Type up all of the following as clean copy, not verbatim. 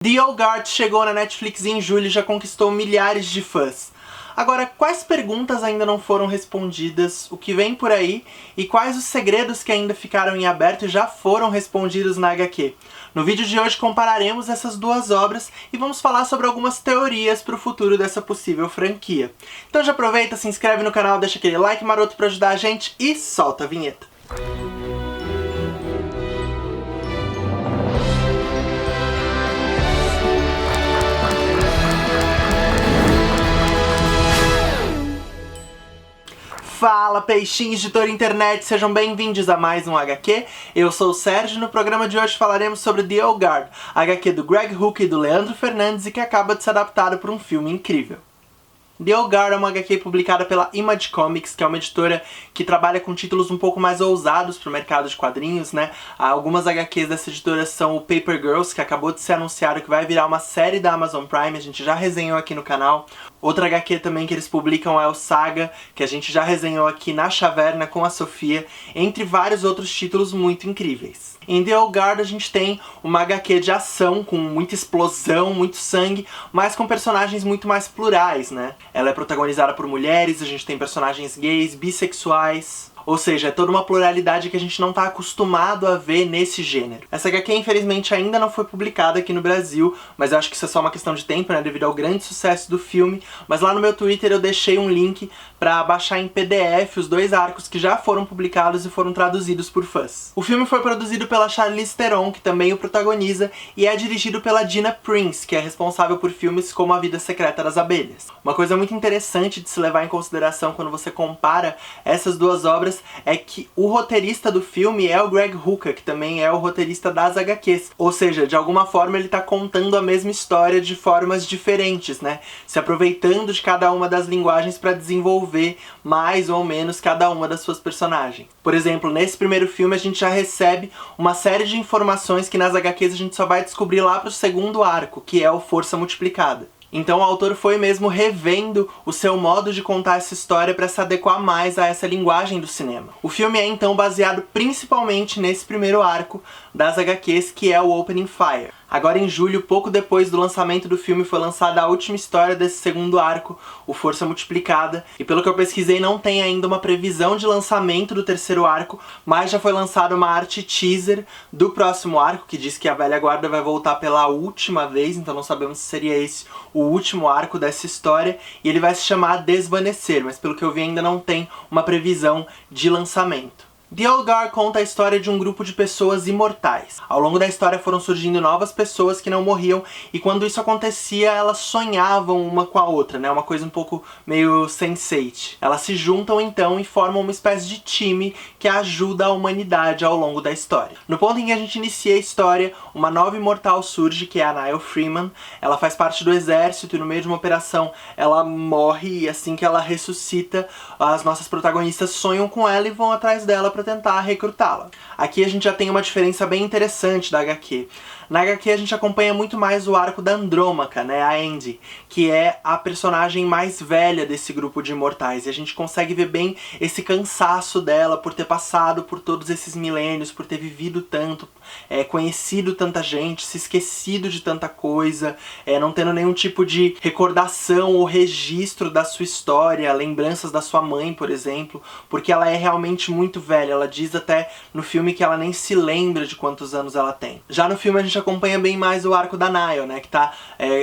The Old Guard chegou na Netflix em julho e já conquistou milhares de fãs. Agora, quais perguntas ainda não foram respondidas, o que vem por aí e quais os segredos que ainda ficaram em aberto e já foram respondidos na HQ? No vídeo de hoje compararemos essas duas obras e vamos falar sobre algumas teorias para o futuro dessa possível franquia. Então já aproveita, se inscreve no canal, deixa aquele like maroto para ajudar a gente e solta a vinheta. Fala peixinhos de toda a internet, sejam bem-vindos a mais um HQ. Eu sou o Sérgio e no programa de hoje falaremos sobre The Old Guard, HQ do Greg Hook e do Leandro Fernandes e que acaba de ser adaptado por um filme incrível. The Old Guard é uma HQ publicada pela Image Comics, que é uma editora que trabalha com títulos um pouco mais ousados para o mercado de quadrinhos, né? Algumas HQs dessa editora são o Paper Girls, que acabou de ser anunciado que vai virar uma série da Amazon Prime, a gente já resenhou aqui no canal. Outra HQ também que eles publicam é o Saga, que a gente já resenhou aqui na Chaverna com a Sofia, entre vários outros títulos muito incríveis. Em The Old Guard a gente tem uma HQ de ação, com muita explosão, muito sangue, mas com personagens muito mais plurais, né? Ela é protagonizada por mulheres, a gente tem personagens gays, bissexuais, ou seja, é toda uma pluralidade que a gente não está acostumado a ver nesse gênero. Essa HQ, infelizmente, ainda não foi publicada aqui no Brasil, mas eu acho que isso é só uma questão de tempo, né, devido ao grande sucesso do filme. Mas lá no meu Twitter eu deixei um link para baixar em PDF os dois arcos que já foram publicados e foram traduzidos por fãs. O filme foi produzido pela Charlize Theron, que também o protagoniza, e é dirigido pela Gina Prince, que é responsável por filmes como A Vida Secreta das Abelhas. Uma coisa muito interessante de se levar em consideração quando você compara essas duas obras é que o roteirista do filme é o Greg Hooker, que também é o roteirista das HQs. Ou seja, de alguma forma ele tá contando a mesma história de formas diferentes, né? Se aproveitando de cada uma das linguagens para desenvolver mais ou menos cada uma das suas personagens. Por exemplo, nesse primeiro filme a gente já recebe uma série de informações que nas HQs a gente só vai descobrir lá pro segundo arco, que é o Força Multiplicada. Então o autor foi mesmo revendo o seu modo de contar essa história para se adequar mais a essa linguagem do cinema. O filme é então baseado principalmente nesse primeiro arco das HQs, que é o Opening Fire. Agora em julho, pouco depois do lançamento do filme, foi lançada a última história desse segundo arco, o Força Multiplicada, e pelo que eu pesquisei não tem ainda uma previsão de lançamento do terceiro arco, mas já foi lançada uma arte teaser do próximo arco, que diz que a velha guarda vai voltar pela última vez, então não sabemos se seria esse o último arco dessa história, e ele vai se chamar Desvanecer, mas pelo que eu vi ainda não tem uma previsão de lançamento. The Old Guard conta a história de um grupo de pessoas imortais. Ao longo da história foram surgindo novas pessoas que não morriam, e quando isso acontecia, elas sonhavam uma com a outra, né? Uma coisa um pouco meio Sense8. Elas se juntam então e formam uma espécie de time que ajuda a humanidade ao longo da história. No ponto em que a gente inicia a história, uma nova imortal surge, que é a Nile Freeman. Ela faz parte do exército e no meio de uma operação ela morre, e assim que ela ressuscita, as nossas protagonistas sonham com ela e vão atrás dela para tentar recrutá-la. Aqui a gente já tem uma diferença bem interessante da HQ. Na HQ a gente acompanha muito mais o arco da Andrômaca, né, a Andy, que é a personagem mais velha desse grupo de imortais, e a gente consegue ver bem esse cansaço dela por ter passado por todos esses milênios, por ter vivido tanto, conhecido tanta gente, se esquecido de tanta coisa, não tendo nenhum tipo de recordação ou registro da sua história, lembranças da sua mãe, por exemplo, porque ela é realmente muito velha. Ela diz até no filme que ela nem se lembra de quantos anos ela tem. Já no filme a gente acompanha bem mais o arco da Nile, né, que tá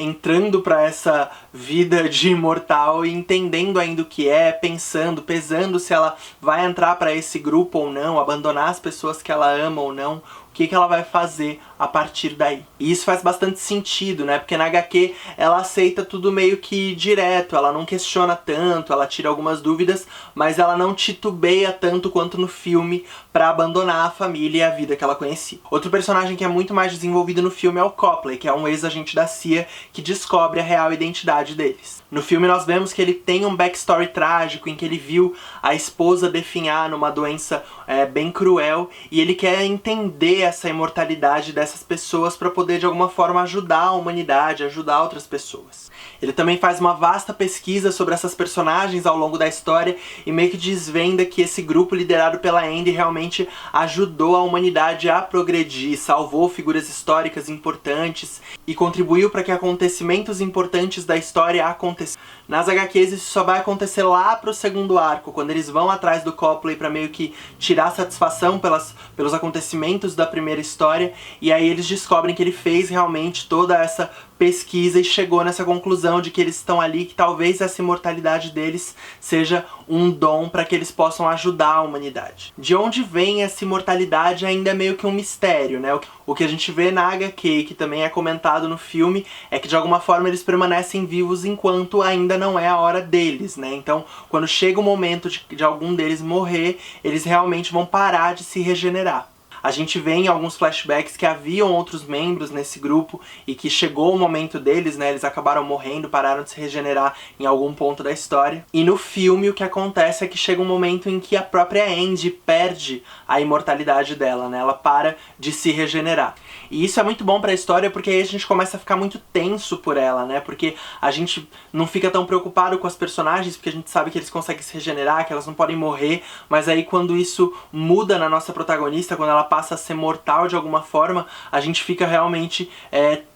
entrando pra essa vida de imortal e entendendo ainda o que é, pensando, pesando se ela vai entrar pra esse grupo ou não, abandonar as pessoas que ela ama ou não, o que ela vai fazer a partir daí. E isso faz bastante sentido, né? Porque na HQ ela aceita tudo meio que direto, ela não questiona tanto, ela tira algumas dúvidas, mas ela não titubeia tanto quanto no filme pra abandonar a família e a vida que ela conhecia. Outro personagem que é muito mais desenvolvido no filme é o Copley, que é um ex-agente da CIA que descobre a real identidade deles. No filme nós vemos que ele tem um backstory trágico em que ele viu a esposa definhar numa doença bem cruel, e ele quer entender essa imortalidade dessas pessoas para poder de alguma forma ajudar a humanidade, ajudar outras pessoas. Ele também faz uma vasta pesquisa sobre essas personagens ao longo da história e meio que desvenda que esse grupo liderado pela Andy realmente ajudou a humanidade a progredir, salvou figuras históricas importantes e contribuiu para que acontecimentos importantes da história aconteçam. Nas HQs isso só vai acontecer lá pro segundo arco, quando eles vão atrás do Copley para meio que tirar satisfação pelos acontecimentos da primeira história, e aí eles descobrem que ele fez realmente toda essa pesquisa e chegou nessa conclusão de que eles estão ali, que talvez essa imortalidade deles seja um dom para que eles possam ajudar a humanidade. De onde vem essa imortalidade ainda é meio que um mistério, né? O que a gente vê na HQ, que também é comentado no filme, é que de alguma forma eles permanecem vivos enquanto ainda não é a hora deles, né? Então, quando chega o momento de algum deles morrer, eles realmente vão parar de se regenerar. A gente vê em alguns flashbacks que haviam outros membros nesse grupo e que chegou o momento deles, né? Eles acabaram morrendo, pararam de se regenerar em algum ponto da história. E no filme o que acontece é que chega um momento em que a própria Andy perde a imortalidade dela, né? Ela para de se regenerar. E isso é muito bom pra história porque aí a gente começa a ficar muito tenso por ela, né? Porque a gente não fica tão preocupado com as personagens, porque a gente sabe que eles conseguem se regenerar, que elas não podem morrer, mas aí quando isso muda na nossa protagonista, quando ela passa a ser mortal de alguma forma, a gente fica realmente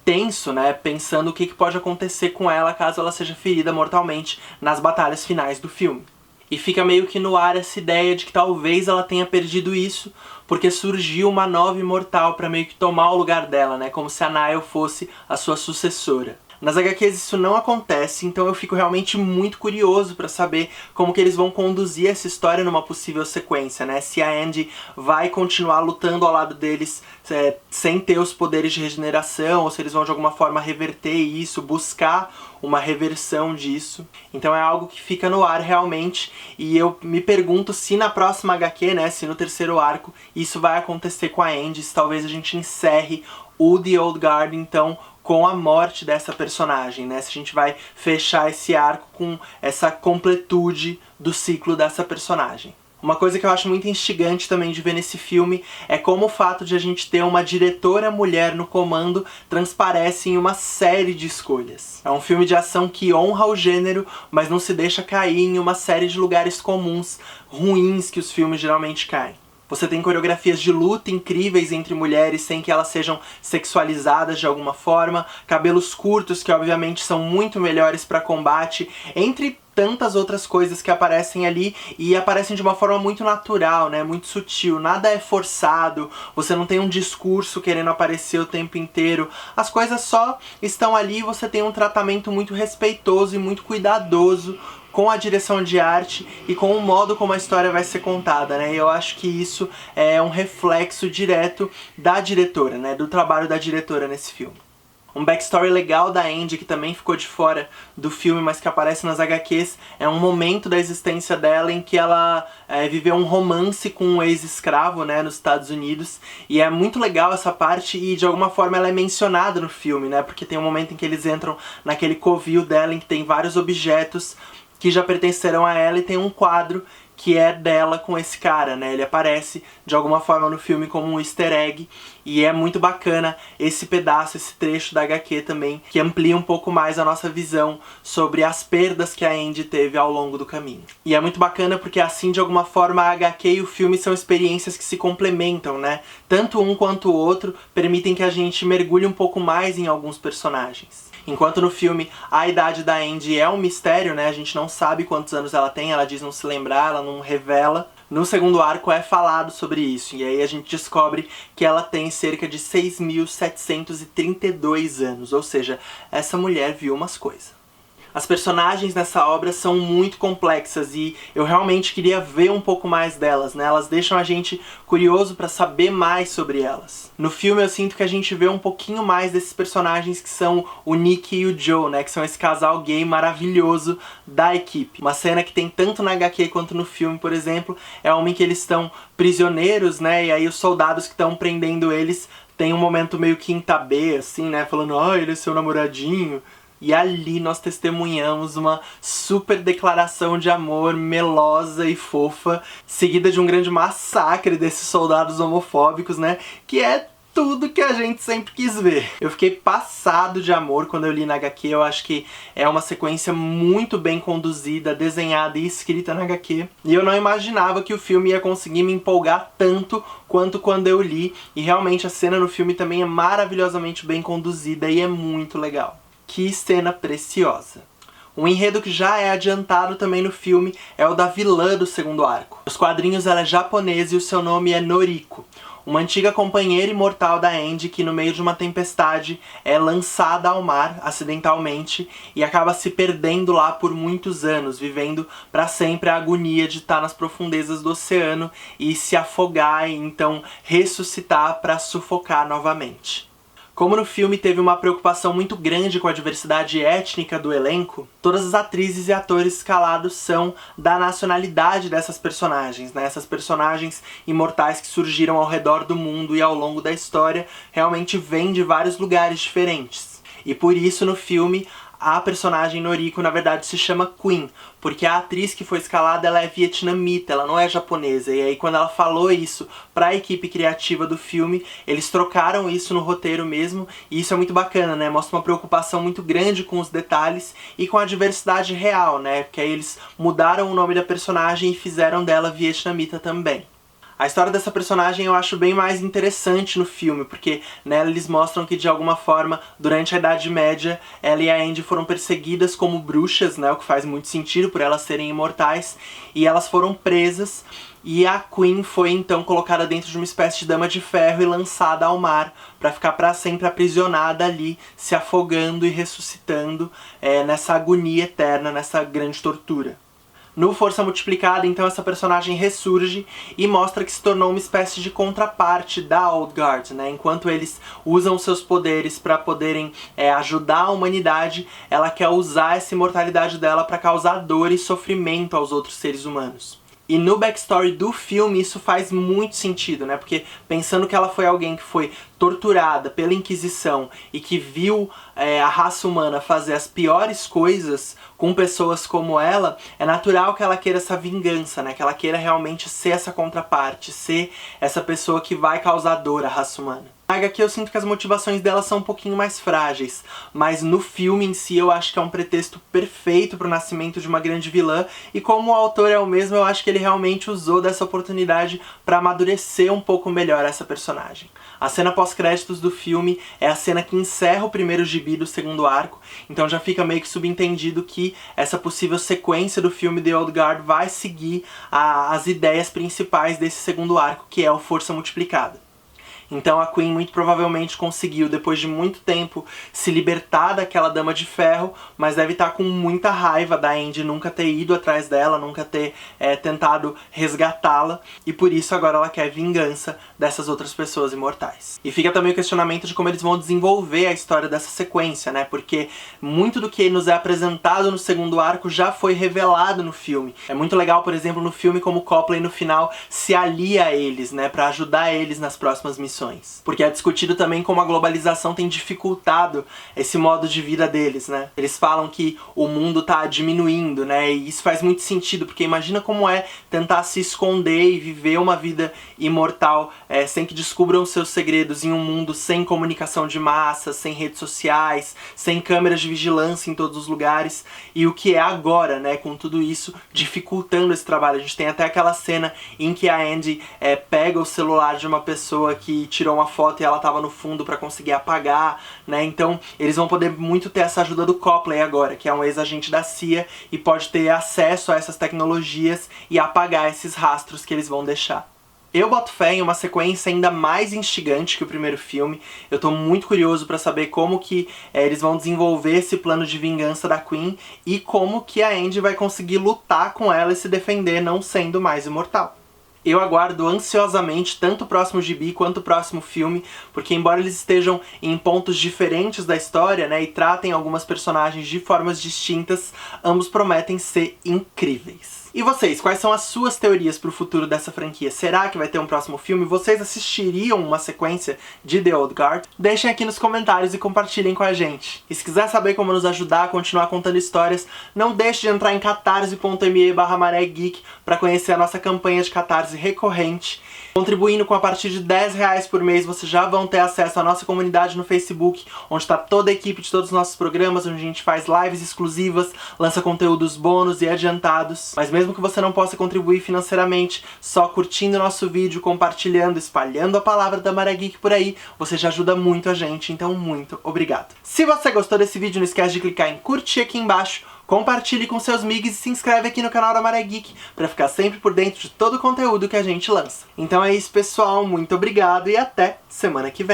tenso, né? Pensando o que pode acontecer com ela caso ela seja ferida mortalmente nas batalhas finais do filme. E fica meio que no ar essa ideia de que talvez ela tenha perdido isso porque surgiu uma nova imortal pra meio que tomar o lugar dela, né? Como se a Nile fosse a sua sucessora. Nas HQs isso não acontece, então eu fico realmente muito curioso pra saber como que eles vão conduzir essa história numa possível sequência, né? Se a Andy vai continuar lutando ao lado deles sem ter os poderes de regeneração, ou se eles vão de alguma forma reverter isso, buscar uma reversão disso. Então é algo que fica no ar realmente, e eu me pergunto se na próxima HQ, né, se no terceiro arco, isso vai acontecer com a Andy, se talvez a gente encerre o The Old Guard, então, com a morte dessa personagem, né? Se a gente vai fechar esse arco com essa completude do ciclo dessa personagem. Uma coisa que eu acho muito instigante também de ver nesse filme é como o fato de a gente ter uma diretora mulher no comando transparece em uma série de escolhas. É um filme de ação que honra o gênero, mas não se deixa cair em uma série de lugares comuns, ruins que os filmes geralmente caem. Você tem coreografias de luta incríveis entre mulheres sem que elas sejam sexualizadas de alguma forma, cabelos curtos que obviamente são muito melhores para combate, entre tantas outras coisas que aparecem ali e aparecem de uma forma muito natural, né? Muito sutil, nada é forçado, você não tem um discurso querendo aparecer o tempo inteiro, as coisas só estão ali e você tem um tratamento muito respeitoso e muito cuidadoso com a direção de arte e com o modo como a história vai ser contada, né? E eu acho que isso é um reflexo direto da diretora, né? Do trabalho da diretora nesse filme. Um backstory legal da Andy, que também ficou de fora do filme, mas que aparece nas HQs, é um momento da existência dela em que ela viveu um romance com um ex-escravo, né, nos Estados Unidos. E é muito legal essa parte e, de alguma forma, ela é mencionada no filme, né? Porque tem um momento em que eles entram naquele covil dela, em que tem vários objetos que já pertenceram a ela e tem um quadro que é dela com esse cara, né? Ele aparece de alguma forma no filme como um easter egg e é muito bacana esse pedaço, esse trecho da HQ também, que amplia um pouco mais a nossa visão sobre as perdas que a Andy teve ao longo do caminho. E é muito bacana porque assim, de alguma forma, a HQ e o filme são experiências que se complementam, né? Tanto um quanto o outro permitem que a gente mergulhe um pouco mais em alguns personagens. Enquanto no filme a idade da Andy é um mistério, né? A gente não sabe quantos anos ela tem, ela diz não se lembrar, ela não revela. No segundo arco é falado sobre isso, e aí a gente descobre que ela tem cerca de 6.732 anos, ou seja, essa mulher viu umas coisas. As personagens nessa obra são muito complexas e eu realmente queria ver um pouco mais delas, né? Elas deixam a gente curioso pra saber mais sobre elas. No filme eu sinto que a gente vê um pouquinho mais desses personagens que são o Nick e o Joe, né? Que são esse casal gay maravilhoso da equipe. Uma cena que tem tanto na HQ quanto no filme, por exemplo, é uma em que eles estão prisioneiros, né? E aí os soldados que estão prendendo eles têm um momento meio que entabê, assim, né? Falando, ele é seu namoradinho. E ali nós testemunhamos uma super declaração de amor melosa e fofa, seguida de um grande massacre desses soldados homofóbicos, né? Que é tudo que a gente sempre quis ver. Eu fiquei passado de amor quando eu li na HQ, eu acho que é uma sequência muito bem conduzida, desenhada e escrita na HQ. E eu não imaginava que o filme ia conseguir me empolgar tanto quanto quando eu li, e realmente a cena no filme também é maravilhosamente bem conduzida e é muito legal. Que cena preciosa! Um enredo que já é adiantado também no filme é o da vilã do segundo arco. Nos quadrinhos ela é japonesa e o seu nome é Noriko, uma antiga companheira imortal da Andy que no meio de uma tempestade é lançada ao mar acidentalmente e acaba se perdendo lá por muitos anos, vivendo para sempre a agonia de estar nas profundezas do oceano e se afogar e então ressuscitar para sufocar novamente. Como no filme teve uma preocupação muito grande com a diversidade étnica do elenco, todas as atrizes e atores escalados são da nacionalidade dessas personagens, né? Essas personagens imortais que surgiram ao redor do mundo e ao longo da história realmente vêm de vários lugares diferentes. E por isso no filme a personagem Noriko na verdade se chama Queen, porque a atriz que foi escalada ela é vietnamita, ela não é japonesa, e aí quando ela falou isso para a equipe criativa do filme, eles trocaram isso no roteiro mesmo, e isso é muito bacana, né? Mostra uma preocupação muito grande com os detalhes e com a diversidade real, né? Porque aí eles mudaram o nome da personagem e fizeram dela vietnamita também. A história dessa personagem eu acho bem mais interessante no filme, porque nela eles mostram que de alguma forma, durante a Idade Média, ela e a Andy foram perseguidas como bruxas, né, o que faz muito sentido por elas serem imortais, e elas foram presas, e a Queen foi então colocada dentro de uma espécie de dama de ferro e lançada ao mar, para ficar para sempre aprisionada ali, se afogando e ressuscitando nessa agonia eterna, nessa grande tortura. No Força Multiplicada, então, essa personagem ressurge e mostra que se tornou uma espécie de contraparte da Old Guard, né? Enquanto eles usam seus poderes para poderem ajudar a humanidade, ela quer usar essa imortalidade dela para causar dor e sofrimento aos outros seres humanos. E no backstory do filme isso faz muito sentido, né? Porque pensando que ela foi alguém que foi torturada pela Inquisição e que viu a raça humana fazer as piores coisas com pessoas como ela, é natural que ela queira essa vingança, né? Que ela queira realmente ser essa contraparte, ser essa pessoa que vai causar dor à raça humana. Na HQ eu sinto que as motivações dela são um pouquinho mais frágeis, mas no filme em si eu acho que é um pretexto perfeito para o nascimento de uma grande vilã, e como o autor é o mesmo, eu acho que ele realmente usou dessa oportunidade para amadurecer um pouco melhor essa personagem. A cena pós-créditos do filme é a cena que encerra o primeiro gibi do segundo arco, então já fica meio que subentendido que essa possível sequência do filme The Old Guard vai seguir as ideias principais desse segundo arco, que é o Força Multiplicada. Então a Queen muito provavelmente conseguiu, depois de muito tempo, se libertar daquela Dama de Ferro, mas deve estar com muita raiva da Andy nunca ter ido atrás dela, nunca ter tentado resgatá-la, e por isso agora ela quer vingança dessas outras pessoas imortais. E fica também o questionamento de como eles vão desenvolver a história dessa sequência, né? Porque muito do que nos é apresentado no segundo arco já foi revelado no filme. É muito legal, por exemplo, no filme como Copley no final se alia a eles, né? Pra ajudar eles nas próximas missões. Porque é discutido também como a globalização tem dificultado esse modo de vida deles, né? Eles falam que o mundo tá diminuindo, né? E isso faz muito sentido, porque imagina como é tentar se esconder e viver uma vida imortal sem que descubram seus segredos em um mundo sem comunicação de massa, sem redes sociais, sem câmeras de vigilância em todos os lugares, e o que é agora, né? Com tudo isso dificultando esse trabalho. A gente tem até aquela cena em que a Andy pega o celular de uma pessoa que tirou uma foto e ela tava no fundo pra conseguir apagar, né? Então eles vão poder muito ter essa ajuda do Copley agora, que é um ex-agente da CIA e pode ter acesso a essas tecnologias e apagar esses rastros que eles vão deixar. Eu boto fé em uma sequência ainda mais instigante que o primeiro filme. Eu tô muito curioso pra saber como que eles vão desenvolver esse plano de vingança da Queen e como que a Andy vai conseguir lutar com ela e se defender não sendo mais imortal. Eu aguardo ansiosamente tanto o próximo gibi quanto o próximo filme, porque embora eles estejam em pontos diferentes da história, né, e tratem algumas personagens de formas distintas, ambos prometem ser incríveis. E vocês, quais são as suas teorias pro futuro dessa franquia? Será que vai ter um próximo filme? Vocês assistiriam uma sequência de The Old Guard? Deixem aqui nos comentários e compartilhem com a gente. E se quiser saber como nos ajudar a continuar contando histórias, não deixe de entrar em catarse.me/maregeek para conhecer a nossa campanha de catarse recorrente. Contribuindo com a partir de R$10 por mês, vocês já vão ter acesso à nossa comunidade no Facebook, onde está toda a equipe de todos os nossos programas, onde a gente faz lives exclusivas, lança conteúdos bônus e adiantados. Mas mesmo que você não possa contribuir financeiramente, só curtindo o nosso vídeo, compartilhando, espalhando a palavra da Maré Geek por aí, você já ajuda muito a gente, então muito obrigado. Se você gostou desse vídeo, não esquece de clicar em curtir aqui embaixo, compartilhe com seus migs e se inscreve aqui no canal da Maré Geek para ficar sempre por dentro de todo o conteúdo que a gente lança. Então é isso, pessoal, muito obrigado e até semana que vem!